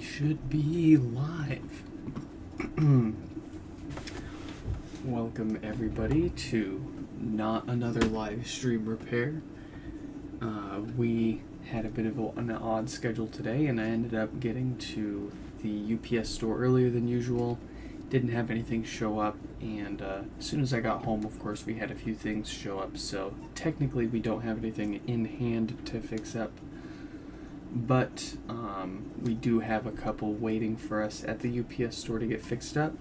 should be live. Welcome everybody to not another live stream repair. We had a bit of an odd schedule today, and I ended up getting to the UPS store earlier than usual. Didn't have anything show up, and as soon as I got home, of course, we had a few things show up, so technically we don't have anything in hand to fix up. But we do have a couple waiting for us at the UPS store to get fixed up.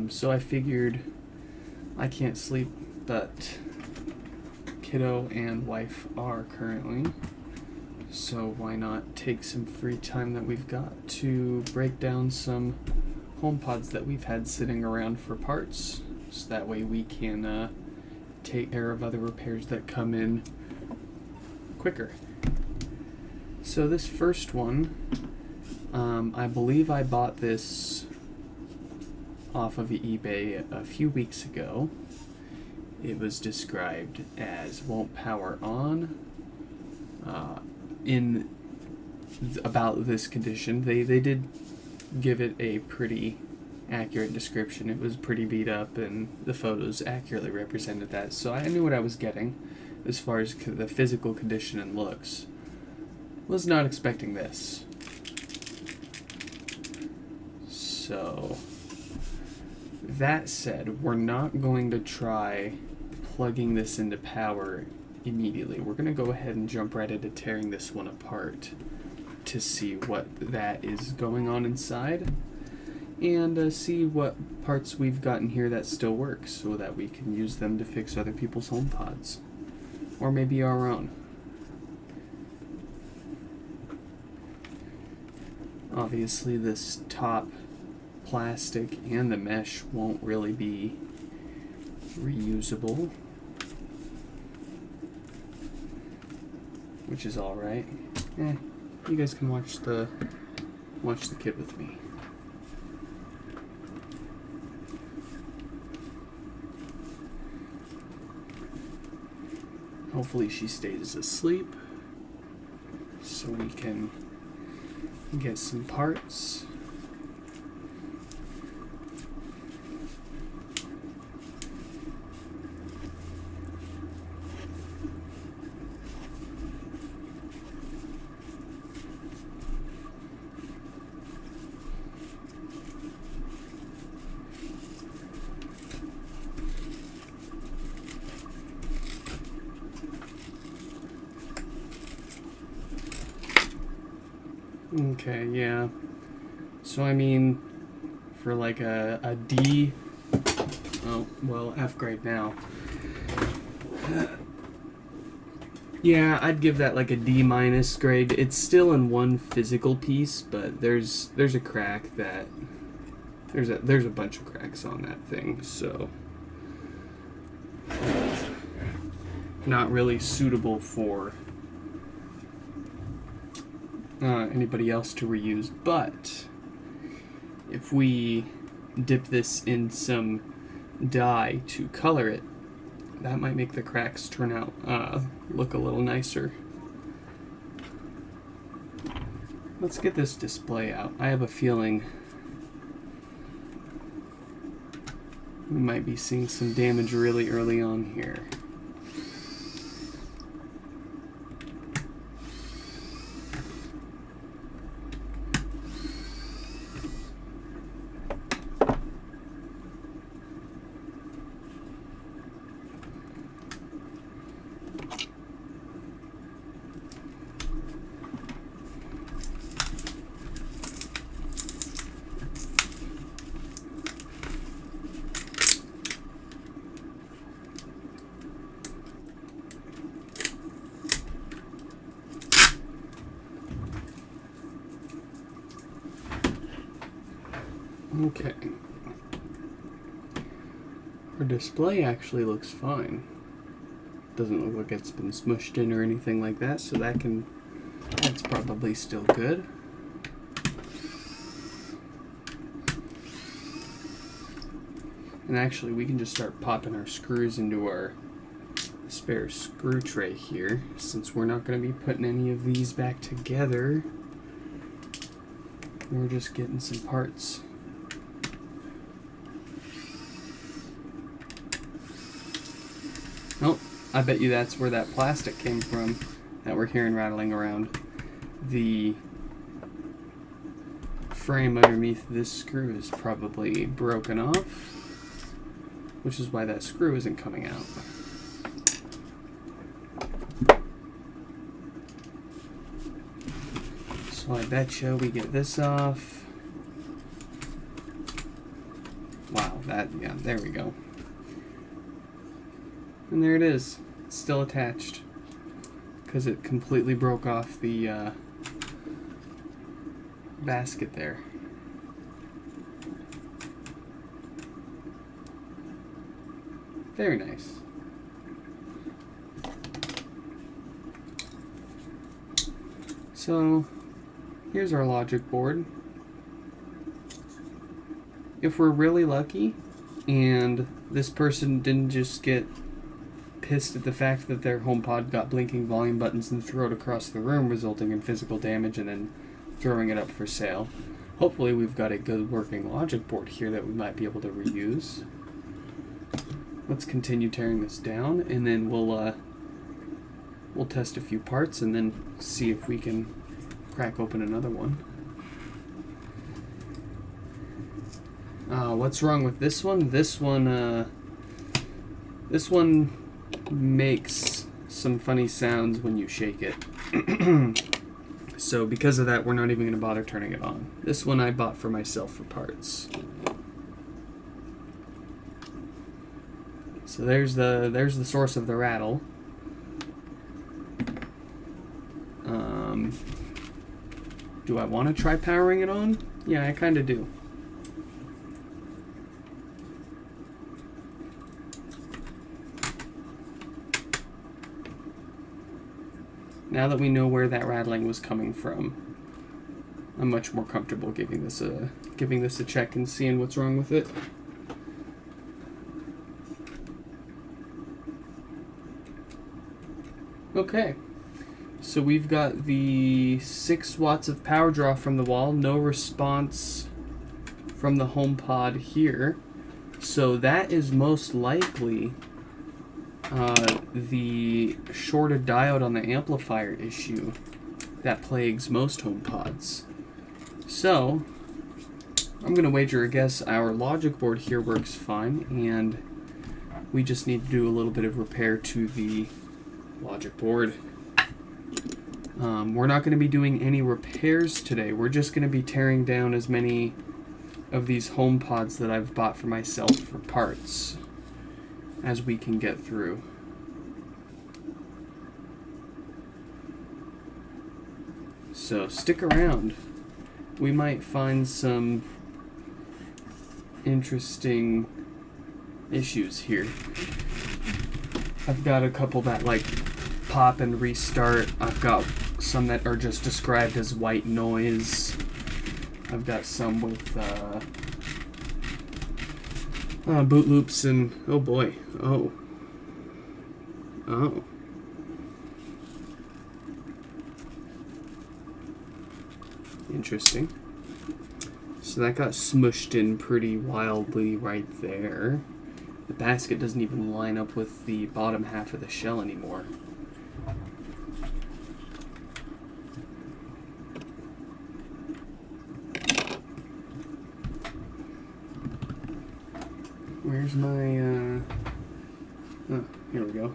So I figured I can't sleep, but kiddo and wife are currently. So why not take some free time that we've got to break down some HomePods that we've had sitting around for parts. So that way we can take care of other repairs that come in quicker. So this first one, I believe I bought this off of eBay a few weeks ago. It was described as won't power on. About this condition, they did give it a pretty accurate description. It was pretty beat up, and the photos accurately represented that. So I knew what I was getting as far as the physical condition and looks. Was not expecting this. So, that said, we're not going to try plugging this into power immediately. We're going to go ahead and jump right into tearing this one apart to see what that is going on inside, and see what parts we've gotten here that still work, so that we can use them to fix other people's HomePods, or maybe our own. Obviously this top plastic and the mesh won't really be reusable, which is alright. You guys can watch the kid with me. Hopefully she stays asleep so we can get some parts. Okay, yeah. So I mean, for like a D, oh, well, F grade now. Yeah, I'd give that like a D minus grade. It's still in one physical piece, but there's a crack that there's a bunch of cracks on that thing, so not really suitable for anybody else to reuse. But if we dip this in some dye to color it, that might make the cracks turn out look a little nicer. Let's get this display out. I have a feeling we might be seeing some damage really early on here. Okay. Our display actually looks fine. Doesn't look like it's been smushed in or anything like that, so that's probably still good. And actually we can just start popping our screws into our spare screw tray here, since we're not going to be putting any of these back together. We're just getting some parts. Oh, I bet you that's where that plastic came from that we're hearing rattling around. The frame underneath this screw is probably broken off, which is why that screw isn't coming out. So I bet you we get this off. Wow, yeah, there we go. And there it is. It's still attached because it completely broke off the basket there. Very nice. So here's our logic board. If we're really lucky and this person didn't just get pissed at the fact that their HomePod got blinking volume buttons and threw it across the room, resulting in physical damage and then throwing it up for sale. Hopefully we've got a good working logic board here that we might be able to reuse. Let's continue tearing this down, and then we'll test a few parts and then see if we can crack open another one. What's wrong with this one? This one makes some funny sounds when you shake it. So because of that, we're not even going to bother turning it on. This one I bought for myself for parts. So there's the source of the rattle. Do I want to try powering it on? Yeah, I kind of do. Now that we know where that rattling was coming from, I'm much more comfortable giving this a check and seeing what's wrong with it. Okay, so we've got the 6 watts of power draw from the wall, no response from the HomePod here. So that is most likely the shorted diode on the amplifier issue that plagues most HomePods. So I'm going to wager a guess our logic board here works fine, and we just need to do a little bit of repair to the logic board. We're not going to be doing any repairs today. We're just going to be tearing down as many of these HomePods that I've bought for myself for parts as we can get through. So stick around. We might find some interesting issues here. I've got a couple that like pop and restart. I've got some that are just described as white noise. I've got some with boot loops and oh boy, oh. Interesting. So that got smushed in pretty wildly right there. The basket doesn't even line up with the bottom half of the shell anymore. Where's my, oh, here we go.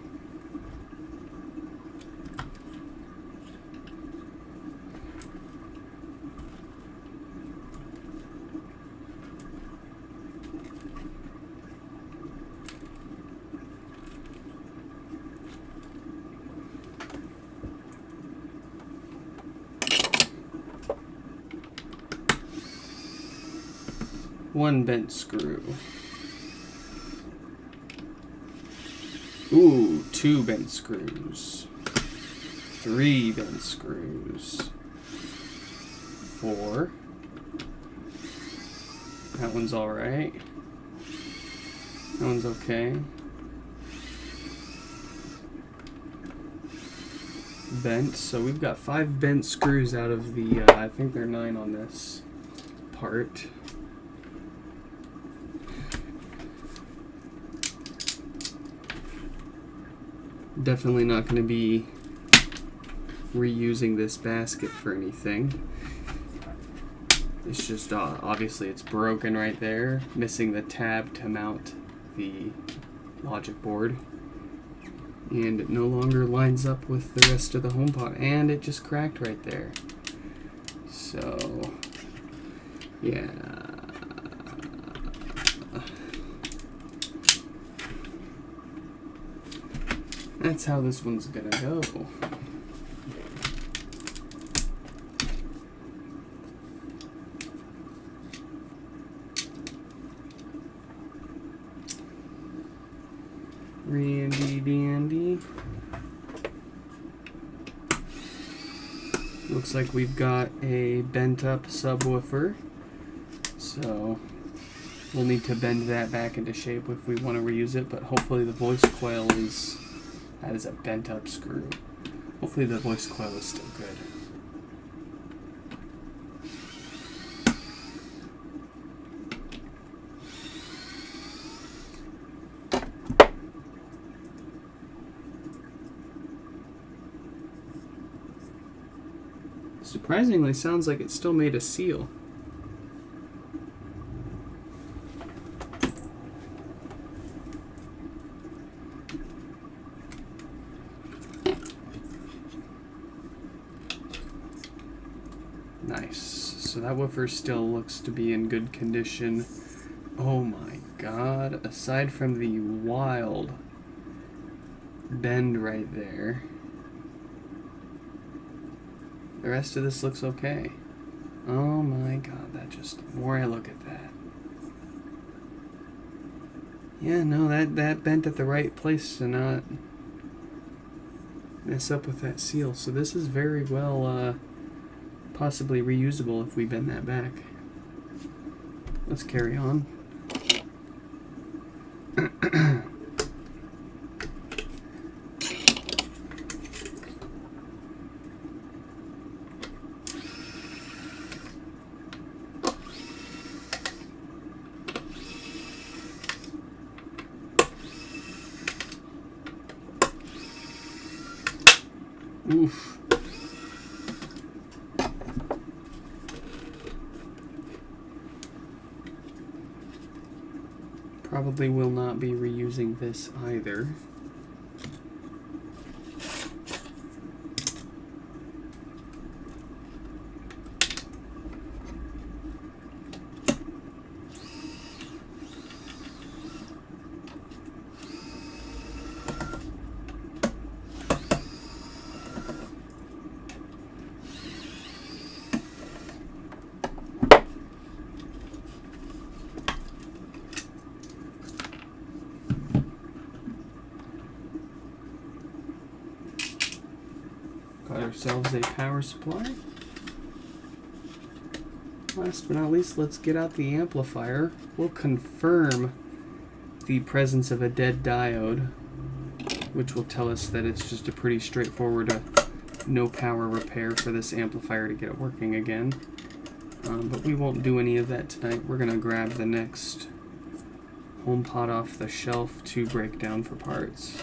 One bent screw. Ooh, 2 bent screws. 3 bent screws. 4. That one's alright. That one's okay. Bent, so we've got 5 bent screws out of the, I think they're 9 on this. part. Definitely not going to be reusing this basket for anything. It's just obviously it's broken right there, missing the tab to mount the logic board, and it no longer lines up with the rest of the HomePod, and it just cracked right there. So yeah, that's how this one's gonna go. Randy dandy. Looks like we've got a bent up subwoofer, so we'll need to bend that back into shape if we want to reuse it, but hopefully the voice coil that is a bent up screw. Hopefully the voice coil is still good. Surprisingly, sounds like it still made a seal. Nice. So that woofer still looks to be in good condition. Oh my god. Aside from the wild bend right there, the rest of this looks okay. Oh my god, the more I look at that. Yeah, no, that bent at the right place to not mess up with that seal. So this is very well possibly reusable if we bend that back. Let's carry on. Oof. Probably will not be reusing this either. Got ourselves a power supply. Last but not least, let's get out the amplifier. We'll confirm the presence of a dead diode, which will tell us that it's just a pretty straightforward no power repair for this amplifier to get it working again. But we won't do any of that tonight. We're going to grab the next HomePod off the shelf to break down for parts.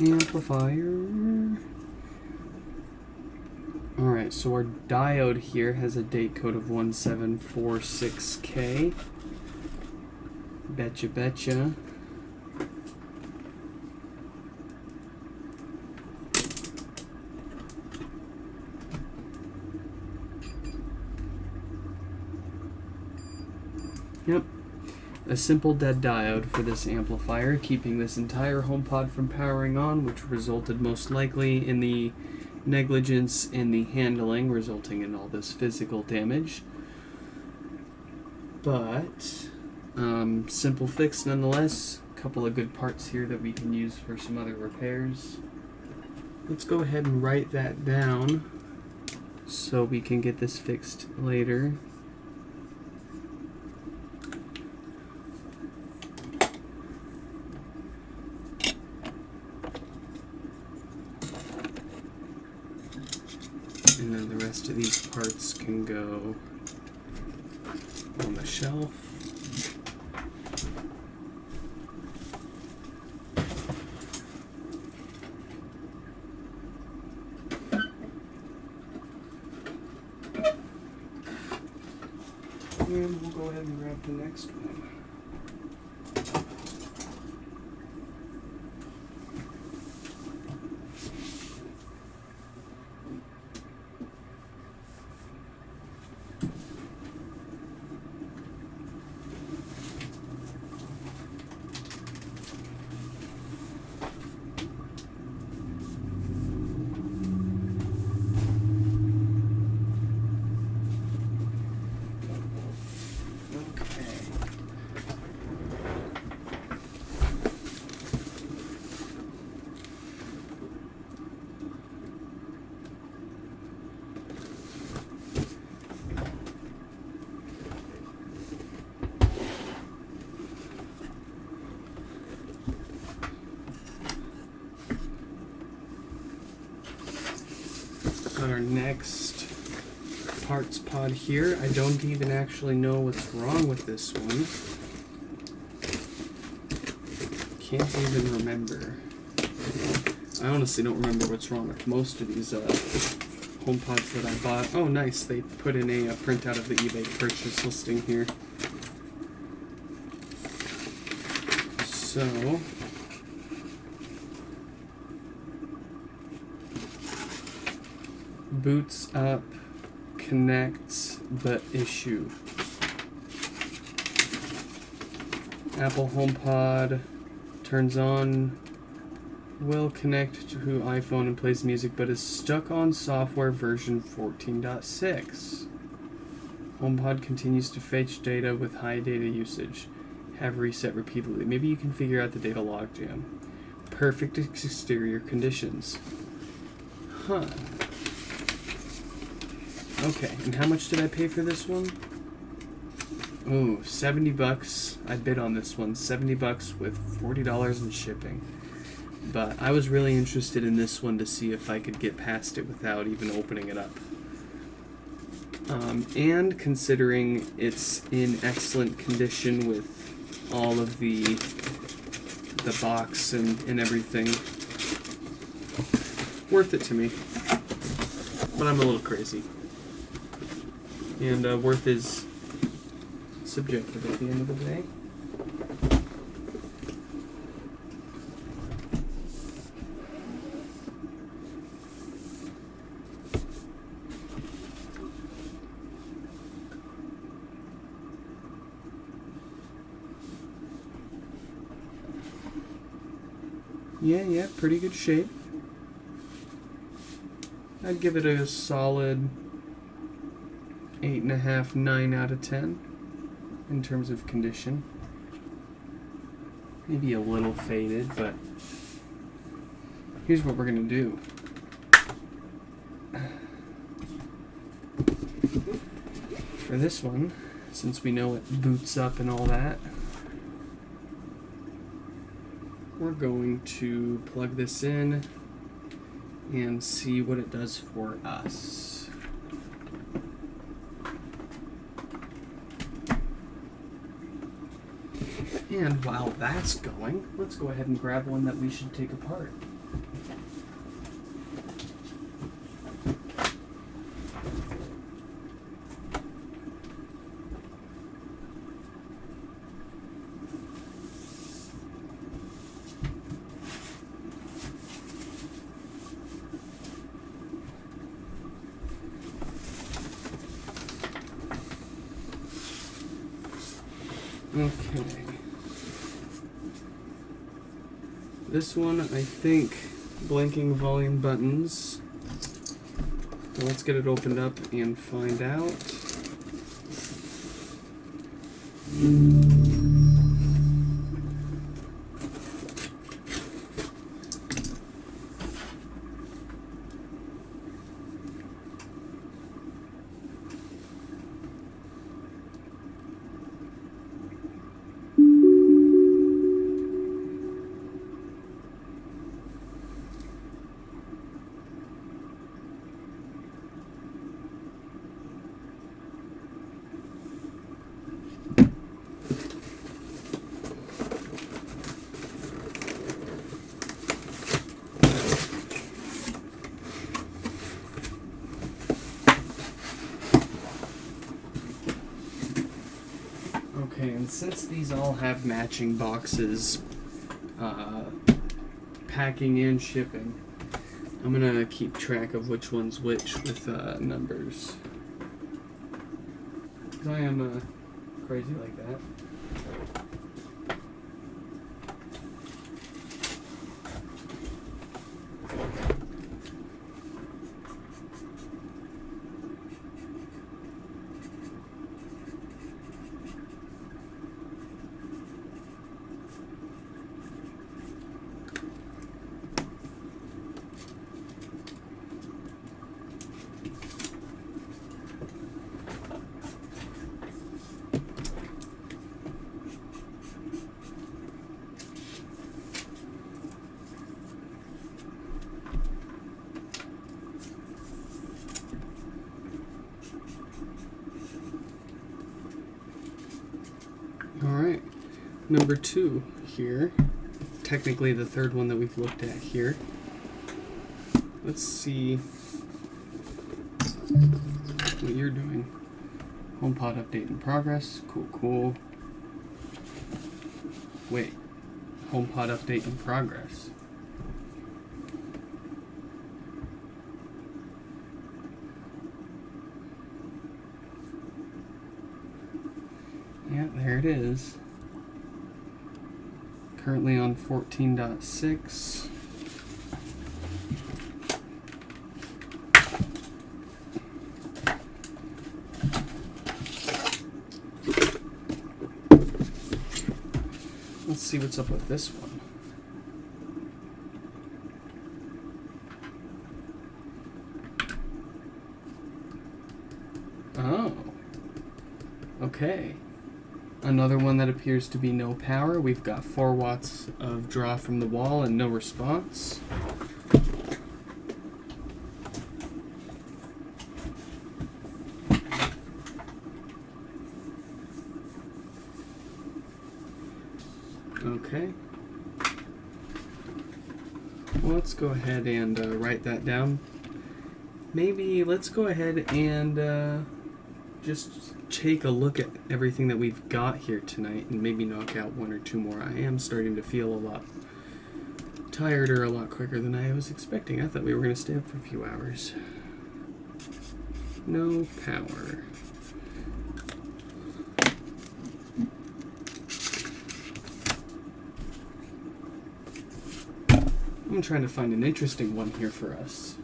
Amplifier. Alright, so our diode here has a date code of 1746K. Betcha, betcha. Yep. A simple dead diode for this amplifier, keeping this entire HomePod from powering on, which resulted most likely in the negligence in the handling, resulting in all this physical damage. But, simple fix nonetheless. A couple of good parts here that we can use for some other repairs. Let's go ahead and write that down so we can get this fixed later. And then the rest of these parts can go on the shelf. And we'll go ahead and grab the next one. On our next parts pod here, I don't even actually know what's wrong with this one. Can't even remember. I honestly don't remember what's wrong with most of these HomePods that I bought. Oh nice, they put in a printout of the eBay purchase listing here. So boots up, connects, but issue. Apple HomePod turns on, will connect to iPhone and plays music, but is stuck on software version 14.6. HomePod continues to fetch data with high data usage. Have reset repeatedly. Maybe you can figure out the data logjam. Perfect exterior conditions. Huh. Okay, and how much did I pay for this one? Ooh, $70. I bid on this one. $70 with $40 in shipping. But I was really interested in this one to see if I could get past it without even opening it up. And considering it's in excellent condition with all of the box and everything, worth it to me. But I'm a little crazy. And worth is subjective at the end of the day. Yeah, pretty good shape. I'd give it a solid 8.5, 9 out of 10 in terms of condition. Maybe a little faded, but here's what we're gonna do. For this one, since we know it boots up and all that, we're going to plug this in and see what it does for us. And while that's going, let's go ahead and grab one that we should take apart. Okay. This one, I think, blinking volume buttons. So let's get it opened up and find out. Okay, and since these all have matching boxes, packing and shipping, I'm gonna keep track of which one's which with numbers. 'Cause I am crazy like that. Alright, number 2 here. Technically the third one that we've looked at here. Let's see what you're doing. HomePod update in progress. Cool, cool. Wait, HomePod update in progress. Yeah, there it is. Currently on 14.6. Let's see what's up with this one. Oh. Okay. Another one that appears to be no power. We've got 4 watts of draw from the wall and no response. Okay. Well, let's go ahead and write that down. Maybe let's go ahead and just take a look at everything that we've got here tonight and maybe knock out 1 or 2 more. I am starting to feel a lot tireder a lot quicker than I was expecting. I thought we were going to stay up for a few hours. No power. I'm trying to find an interesting one here for us.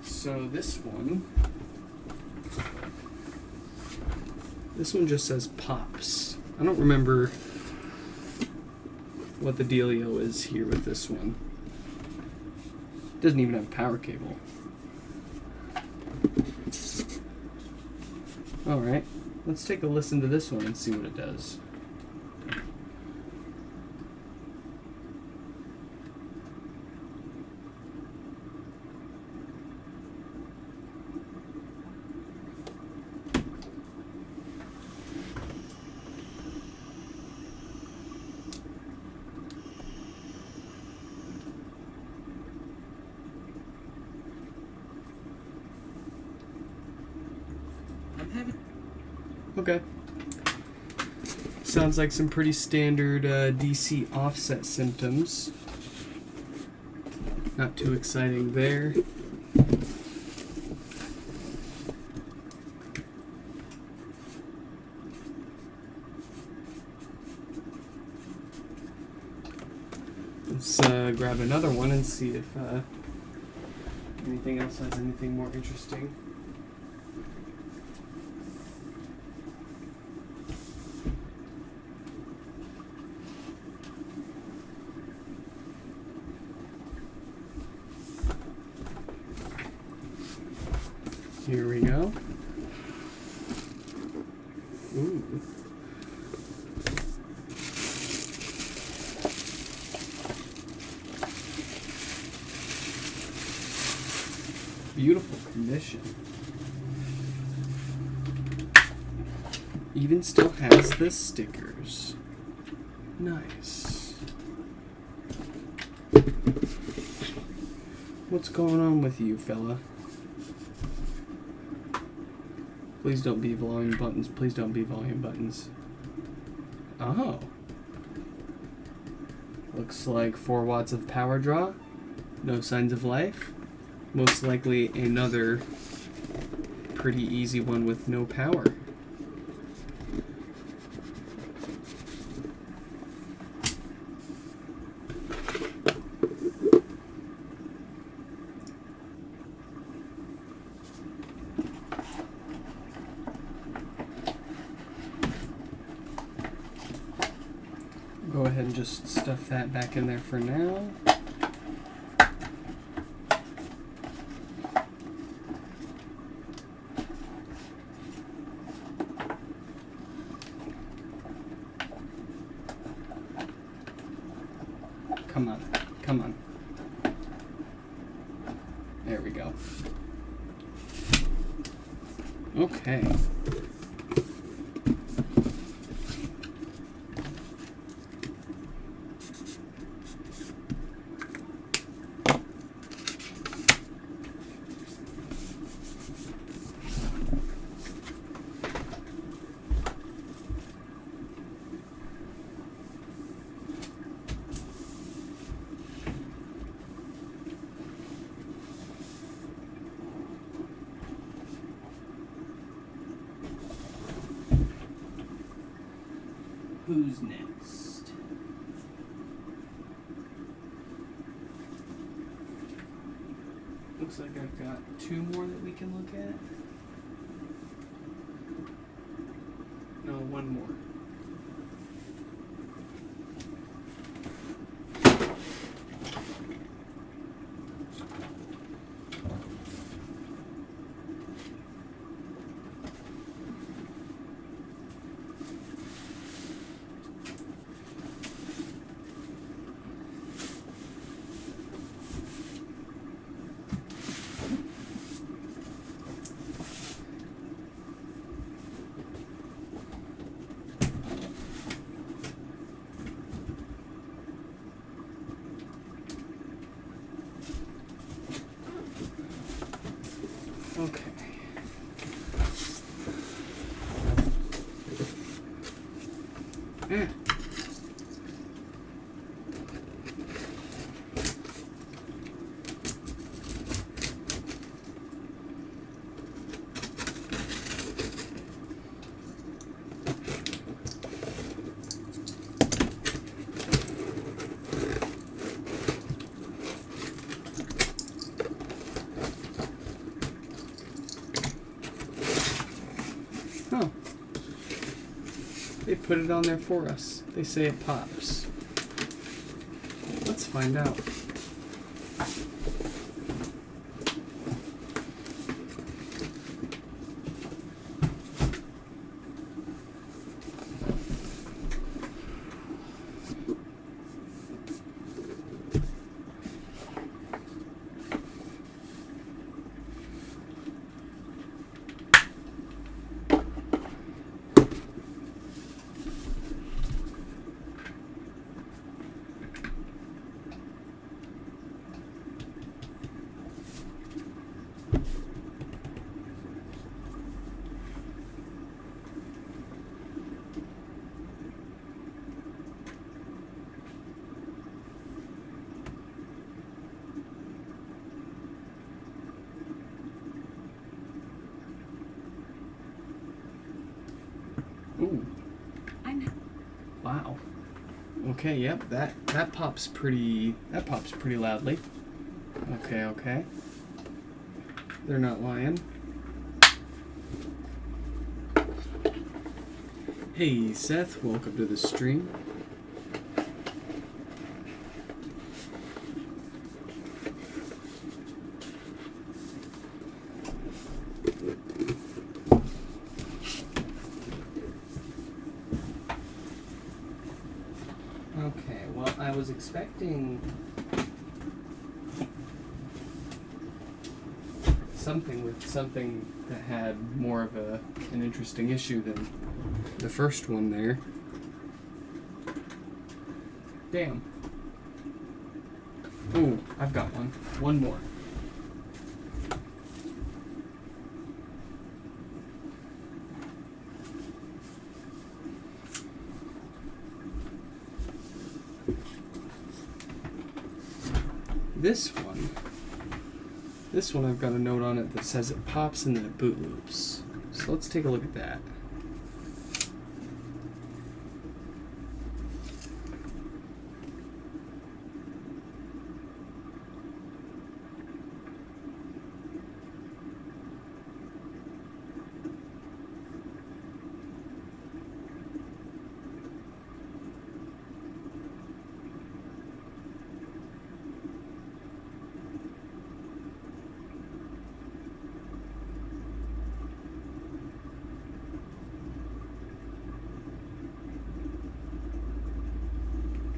So this one just says pops. I don't remember what the dealio is here with this one. Doesn't even have a power cable. Alright, let's take a listen to this one and see what it does. Okay. Sounds like some pretty standard DC offset symptoms. Not too exciting there. Let's grab another one and see if anything else has anything more interesting. Here we go. Ooh. Beautiful condition. Even still has the stickers. Nice. What's going on with you, fella? Please don't be volume buttons. Please don't be volume buttons. Oh. Looks like 4 watts of power draw. No signs of life. Most likely another pretty easy one with no power. Go ahead and just stuff that back in there for now. Come on, come on. There we go. Okay. Who's next? Looks like I've got 2 more that we can look at. No, 1 more. Okay. Oh. They put it on there for us. They say it pops. Let's find out. Wow. Okay, yep, that pops pretty loudly. Okay. They're not lying. Hey Seth, welcome to the stream. Okay, well, I was expecting something that had more of an interesting issue than the first one there. Damn. Ooh, I've got one. One more. This one I've got a note on it that says it pops and then it boot loops. So let's take a look at that.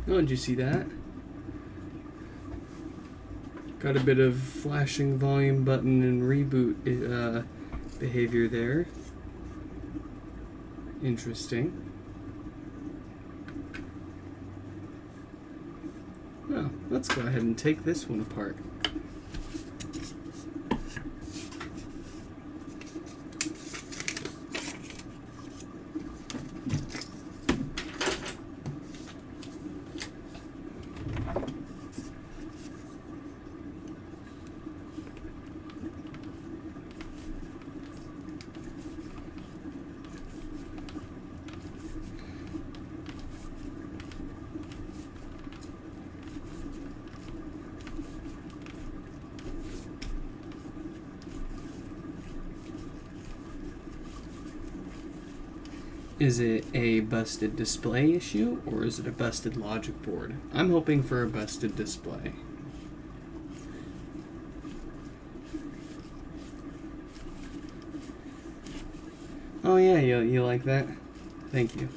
Oh, did you see that? Got a bit of flashing volume button and reboot behavior there. Interesting. Well, let's go ahead and take this one apart. Is it a busted display issue or is it a busted logic board? I'm hoping for a busted display. Oh yeah, you like that? Thank you.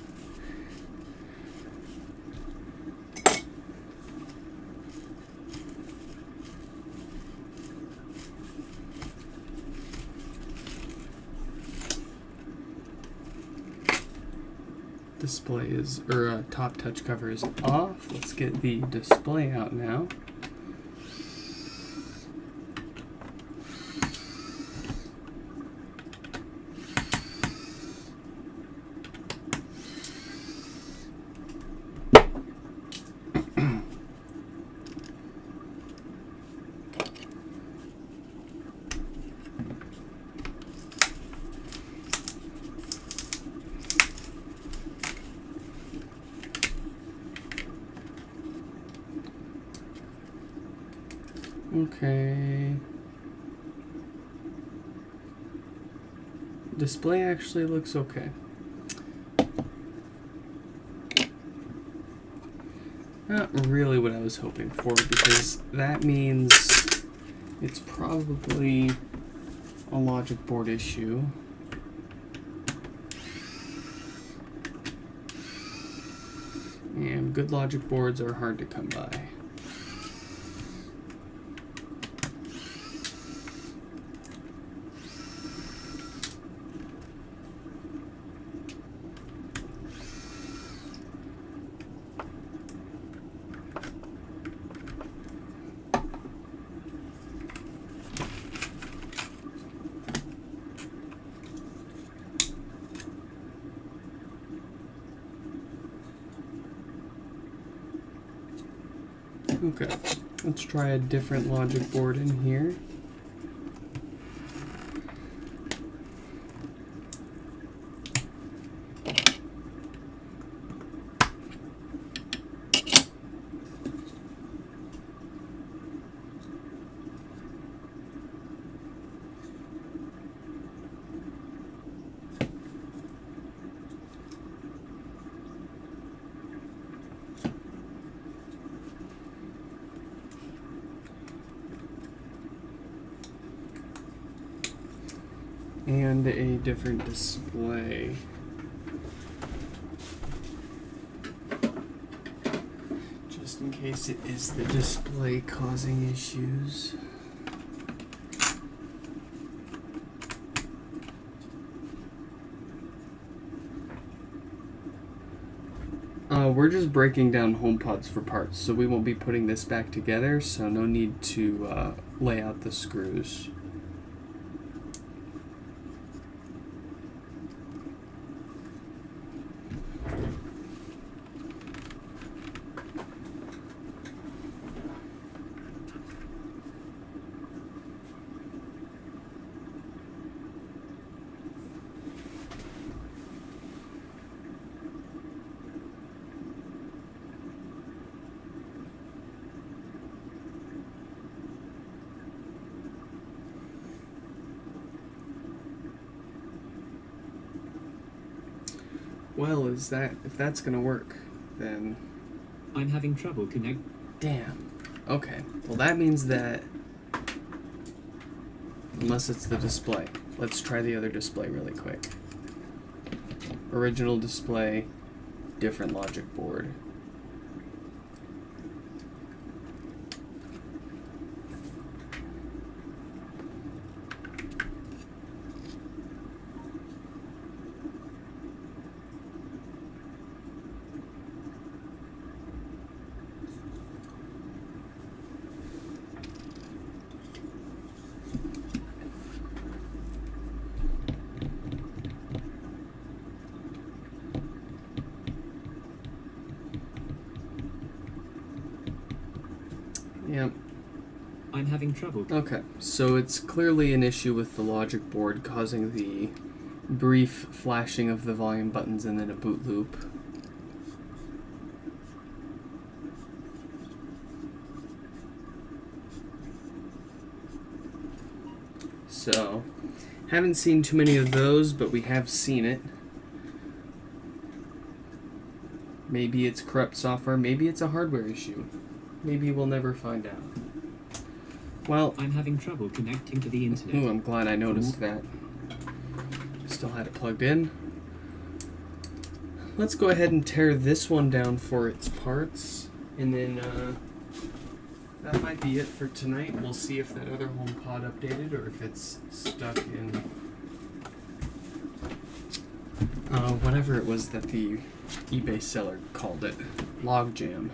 Display is, or top touch cover is off. Let's get the display out now. Okay. Display actually looks okay. Not really what I was hoping for, because that means it's probably a logic board issue. And good logic boards are hard to come by. Okay, let's try a different logic board in here. and a different display. Just in case it is the display causing issues. We're just breaking down HomePods for parts, so we won't be putting this back together, so no need to lay out the screws. Well, if that's gonna work, then... I'm having trouble connect. Damn. Okay. Well, that means that... Unless it's the display. Let's try the other display really quick. Original display, different logic board. Yep. I'm having trouble. Okay, so it's clearly an issue with the logic board causing the brief flashing of the volume buttons and then a boot loop. So, haven't seen too many of those, but we have seen it. Maybe it's corrupt software, maybe it's a hardware issue. Maybe we'll never find out. Well, I'm having trouble connecting to the internet. ooh, I'm glad I noticed that. Still had it plugged in. Let's go ahead and tear this one down for its parts, and then that might be it for tonight. We'll see if that other HomePod updated or if it's stuck in whatever it was that the eBay seller called it, logjam.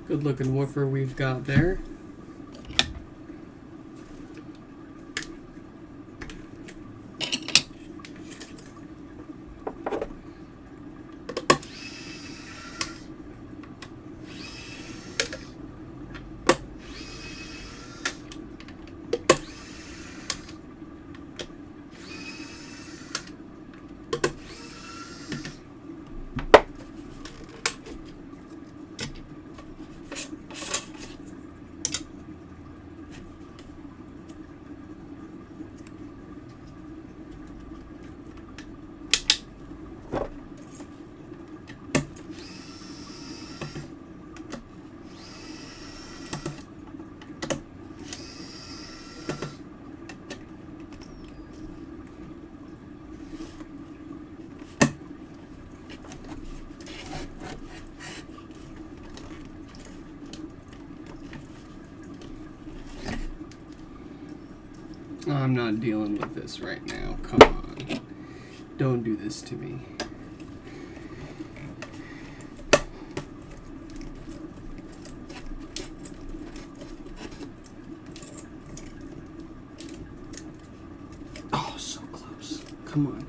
Good looking woofer we've got there. I'm not dealing with this right now. Come on. Don't do this to me. Oh, so close. Come on.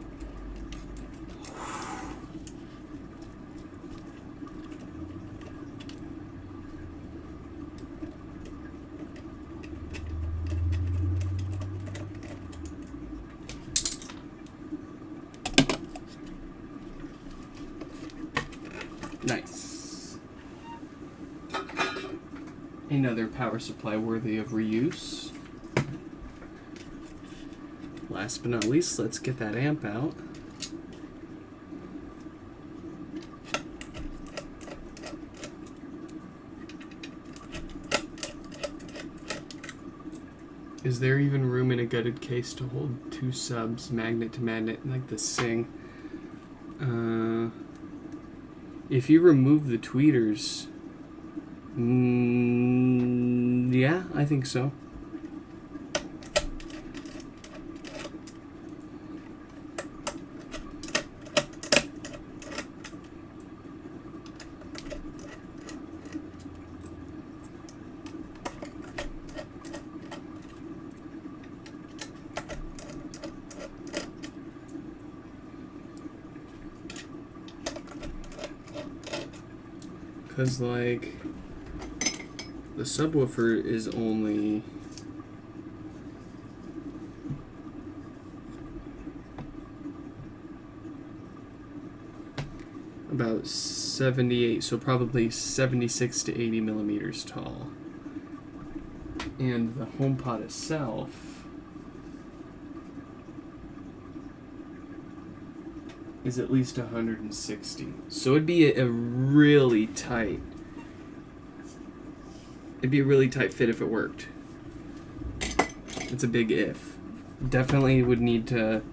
Nice. Another power supply worthy of reuse. Last but not least, let's get that amp out. Is there even room in a gutted case to hold 2 subs, magnet to magnet, like the Sing? If you remove the tweeters, yeah, I think so. Because, like, the subwoofer is only about 78, so probably 76 to 80 millimeters tall. And the HomePod itself is at least 160. So it'd be a really tight, it'd be a really tight fit if it worked. It's a big if. Definitely would need to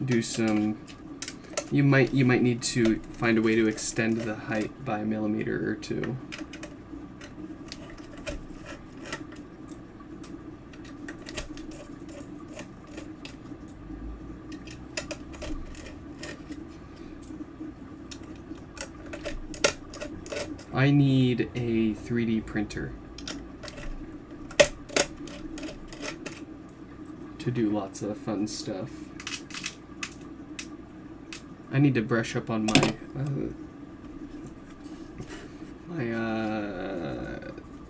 do some, you might need to find a way to extend the height by a millimeter or two. I need a 3D printer to do lots of fun stuff. I need to brush up on my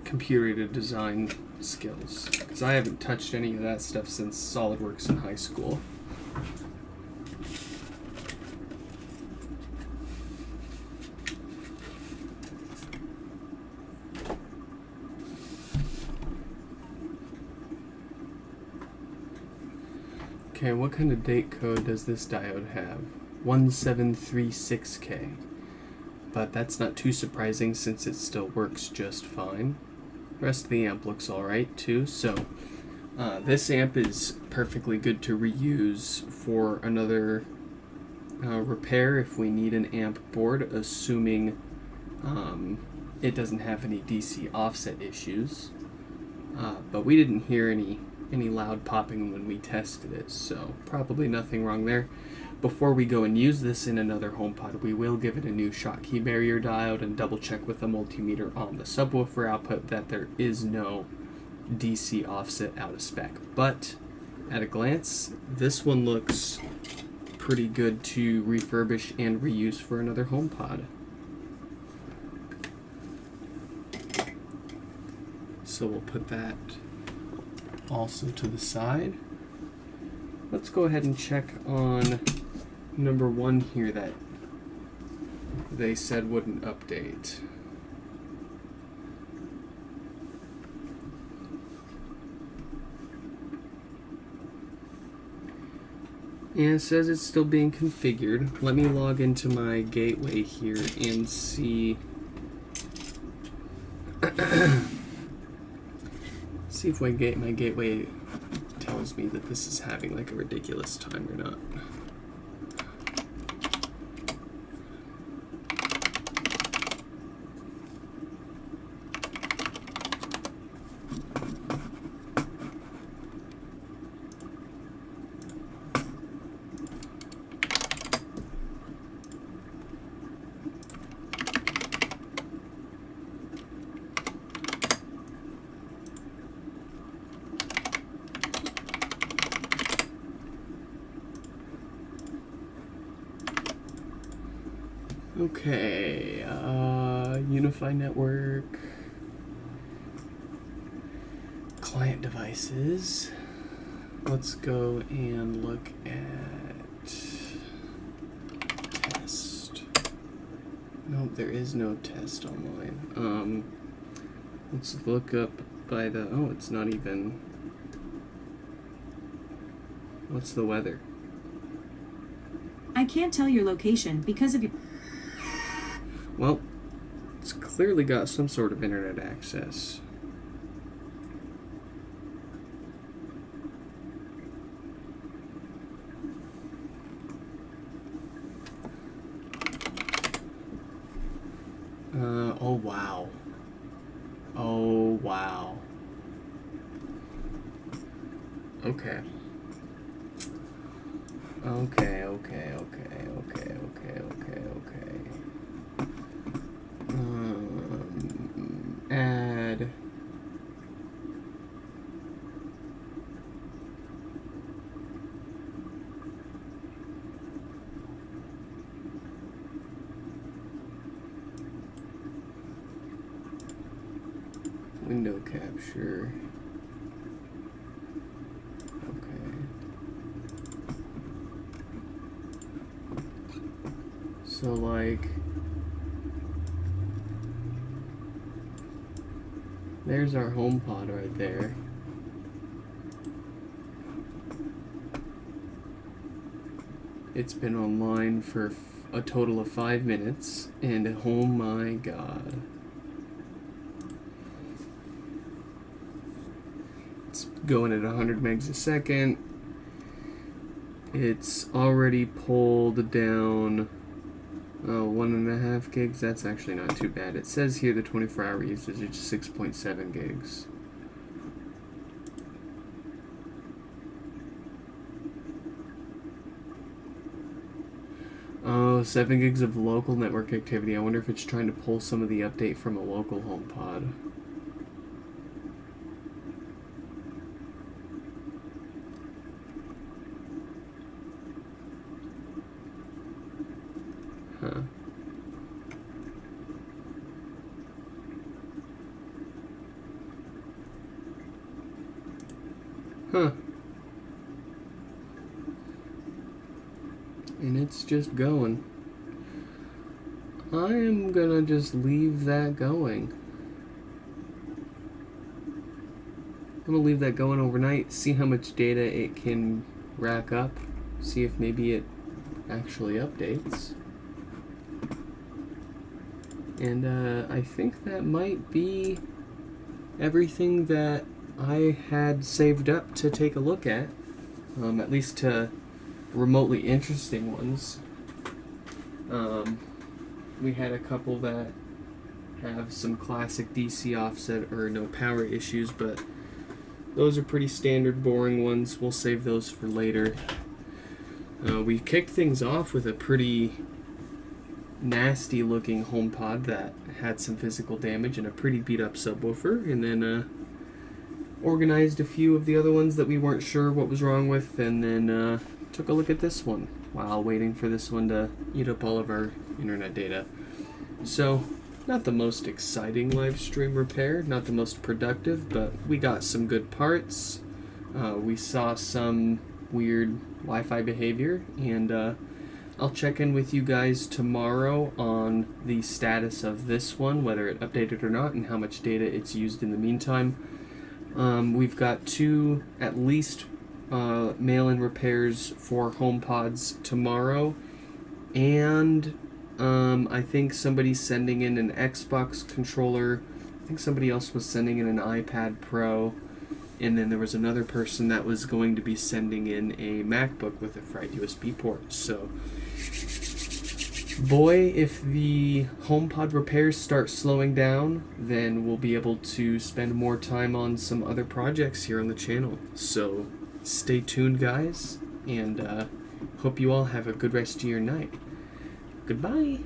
computer design skills, because I haven't touched any of that stuff since SolidWorks in high school. Okay, what kind of date code does this diode have? 1736K. But that's not too surprising since it still works just fine. The rest of the amp looks alright too, so this amp is perfectly good to reuse for another repair if we need an amp board, assuming it doesn't have any DC offset issues. But we didn't hear any loud popping when we tested it, so probably nothing wrong there. before we go and use this in another HomePod, we will give it a new Schottky barrier diode and double check with the multimeter on the subwoofer output that there is no DC offset out of spec. But at a glance, this one looks pretty good to refurbish and reuse for another HomePod. So we'll put that also to the side. Let's go ahead and check on number 1 here that they said wouldn't update. And it says it's still being configured. Let me log into my gateway here and see see if my gateway tells me that this is having like a ridiculous time or not. Okay, Unify Network, client devices. Let's go and look at test. Nope, there is no test online. Let's look up by the, oh, it's not even, what's the weather? I can't tell your location because of your... Well, it's clearly got some sort of internet access. Oh wow. Oh wow. Okay. Okay. Add window capture. Okay. So like there's our HomePod right there. It's been online for a total of 5 minutes, and oh my god. It's going at 100 megs a second. It's already pulled down 1.5 gigs. That's actually not too bad. It says here the 24-hour usage is 6.7 gigs. Oh, 7 gigs of local network activity. I wonder if it's trying to pull some of the update from a local HomePod. Huh. Huh. And it's just going. I am gonna just leave that going. I'm gonna leave that going overnight, see how much data it can rack up, see if maybe it actually updates. And I think that might be everything that I had saved up to take a look at least to remotely interesting ones. We had a couple that have some classic DC offset or no power issues, but those are pretty standard boring ones. We'll save those for later. We kicked things off with a pretty nasty looking HomePod that had some physical damage and a pretty beat up subwoofer, and then organized a few of the other ones that we weren't sure what was wrong with, and then took a look at this one while waiting for this one to eat up all of our internet data. So, not the most exciting live stream repair, not the most productive, but we got some good parts. We saw some weird Wi-Fi behavior, and I'll check in with you guys tomorrow on the status of this one, whether it updated or not, and how much data it's used in the meantime. We've got two, at least, mail-in repairs for HomePods tomorrow, and I think somebody's sending in an Xbox controller. I think somebody else was sending in an iPad Pro, and then there was another person that was going to be sending in a MacBook with a fried USB port. So, boy, if the HomePod repairs start slowing down, then we'll be able to spend more time on some other projects here on the channel. So, stay tuned, guys, and hope you all have a good rest of your night. Goodbye.